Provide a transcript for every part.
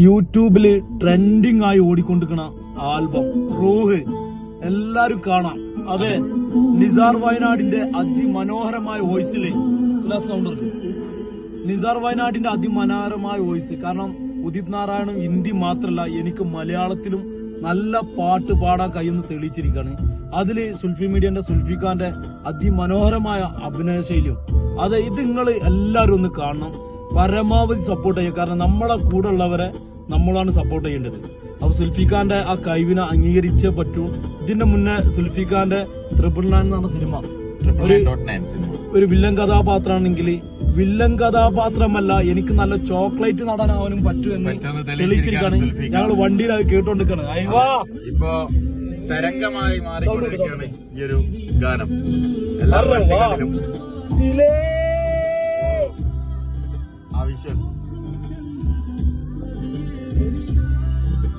യൂട്യൂബില് ട്രെൻഡിങ് ആയി ഓടിക്കൊണ്ടിരിക്കുന്ന ആൽബം റൂഹ് എല്ലാരും കാണാം. അതെ, നിസാർ വയനാടിന്റെ അതിമനോഹരമായ വോയിസില് സൗണ്ട് ഉണ്ട്. നിസാർ വയനാടിന്റെ അതിമനോഹരമായ വോയിസ്. കാരണം ഉദിത് നാരായണും ഹിന്ദി മാത്രല്ല, എനിക്ക് മലയാളത്തിലും നല്ല പാട്ട് പാടാൻ കഴിയുന്ന തെളിയിച്ചിരിക്കുകയാണ്. അതില് സുൽഫി മീഡിയന്റെ സുൽഫിഖാന്റെ അതിമനോഹരമായ അഭിനയ ശൈലിയും. അതെ, ഇത് നിങ്ങൾ എല്ലാവരും ഒന്ന് കാണണം, പരമാവധി സപ്പോർട്ട് ചെയ്യുക. കാരണം നമ്മളെ കൂടെ ഉള്ളവരെ നമ്മളാണ് സപ്പോർട്ട് ചെയ്യേണ്ടത്. അപ്പൊ സുൽഫിഖാന്റെ ആ കഴിവിനെ അംഗീകരിച്ചേ പറ്റൂ. ഇതിന്റെ മുന്നേ സുൽഫിഖാന്റെ 999 എന്ന് പറഞ്ഞ സിനിമ ഒരു വില്ലൻ കഥാപാത്രമാണെങ്കിൽ വില്ലൻ കഥാപാത്രമല്ല, എനിക്ക് നല്ല ചോക്ലേറ്റ് നടാൻ അവനും പറ്റുമെന്ന് തെളിയിച്ചിരിക്കാണ്. ഞങ്ങൾ വണ്ടിയിൽ അത് കേട്ടോണ്ടിരിക്കാണ്. ഇപ്പൊ തരംഗമായി മാറിക്കൊണ്ടിരിക്കുകയാണ് ഈ ഒരു ഗാനം.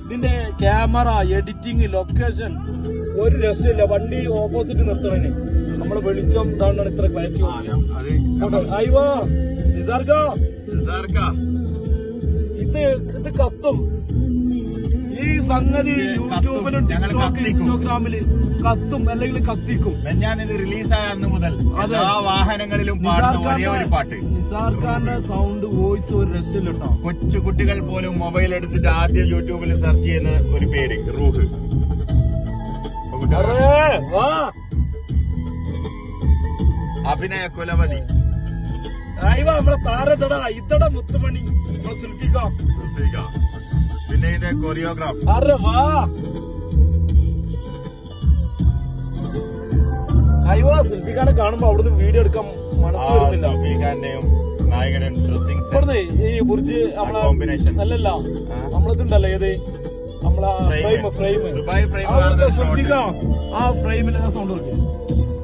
ഇതിന്റെ ക്യാമറ, എഡിറ്റിംഗ്, ലൊക്കേഷൻ ഒരു രക്ഷയില്ല. വണ്ടി ഓപ്പോസിറ്റ് നിർത്തണേ, നമ്മള് വെളിച്ചം ഇതാണ് ഇത്ര ക്ലാരിറ്റി. ഇത് കത്തും. ഈ സംഗതി യൂട്യൂബിലും ടിക്ടോക്ക് ഇൻസ്റ്റാഗ്രാമില് കത്തും, അല്ലെങ്കിൽ കത്തിക്കും. ഞാനിത് റിലീസായ അന്ന് മുതൽ എല്ലാ വാഹനങ്ങളിലും പാട്ട്. നിസാർ ഖാന്റെ സൗണ്ട്, വോയിസ് ഒരു രക്ഷയില്ല കേട്ടോ. കൊച്ചു കുട്ടികൾ പോലും മൊബൈൽ എടുത്തിട്ട് ആദ്യം യൂട്യൂബിൽ സെർച്ച് ചെയ്യുന്ന ഒരു പേര് റൂഹ്. അഭിനയ കുലപതി നമ്മളെ താരതട ഇതട മുത്തുമണി സുൽഫിഖ. പിന്നെ ഇതിന്റെ കൊറിയോഗ്രാഫ്. സുൽഫിഖാനെ കാണുമ്പോ അവിടുന്ന് വീഡിയോ എടുക്കാൻ മനസ്സ് വരുന്നില്ല. സുൽഫിഖാന്റെയും നായകനും ഡ്രസ്സിംഗ് ഈ ബുർജ് കോമ്പിനേഷൻ അല്ലല്ല, നമ്മളിതുണ്ടല്ലോ, ഏത് നമ്മളെ സുൽഫിഖ ആ ഫ്രെയിമിന്റെ സൗണ്ട് നോക്കി.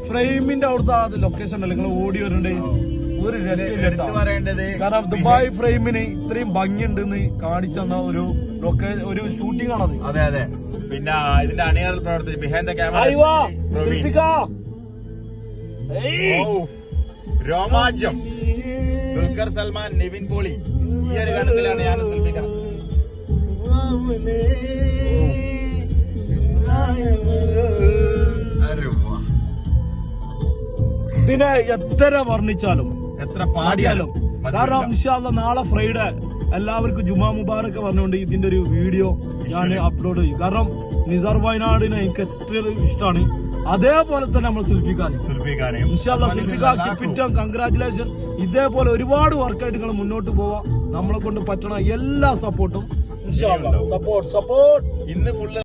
ഫ്രെയിമിന്റെ അവിടുത്തെ ലൊക്കേഷൻ ഉണ്ടല്ലോ, നിങ്ങൾ ഓടി വരണ്ടേ, ഒരു രക്ഷയില്ല. കാരണം ദുബായ് ഫ്രെയിമിന് ഇത്രയും ഭംഗിയുണ്ടെന്ന് കാണിച്ചു തന്ന ഒരു ഷൂട്ടിംഗ് ആണത്. അതെ അതെ. പിന്നെ ഇതിന്റെ അണിയറൽ പ്രവർത്തിച്ച് behind the camera Romancham. Dulquer Salmaan, Nivin Pauly, ഈ ഒരു ഗാനത്തിലാണ് ഞാൻ സുൽഫിഖ. ഇതിനെ എത്ര വർണ്ണിച്ചാലും എത്ര പാടിയാലും, കാരണം ഇൻഷാല്ലാ നാളെ ഫ്രൈഡേ എല്ലാവർക്കും ജുമാ മുബാറക്ക് പറഞ്ഞുകൊണ്ട് ഇതിന്റെ ഒരു വീഡിയോ ഞാൻ അപ്ലോഡ് ചെയ്യും. കാരണം നിസാർ വയനാടിനെ എനിക്ക് എത്ര ഇഷ്ടമാണ്. അതേപോലെ തന്നെ നമ്മൾ സുൽഫിഖാനെ ഇൻഷാല്ലാ സുൽഫിഖ കൺഗ്രാറ്റുലേഷൻ. ഇതേപോലെ ഒരുപാട് വർക്കായിട്ട് നിങ്ങൾ മുന്നോട്ട് പോവാ. നമ്മളെ കൊണ്ട് പറ്റണ എല്ലാ സപ്പോർട്ടും ഇൻഷാല്ലാ. സപ്പോർട്ട് ഇന്ന് ഫുള്ള്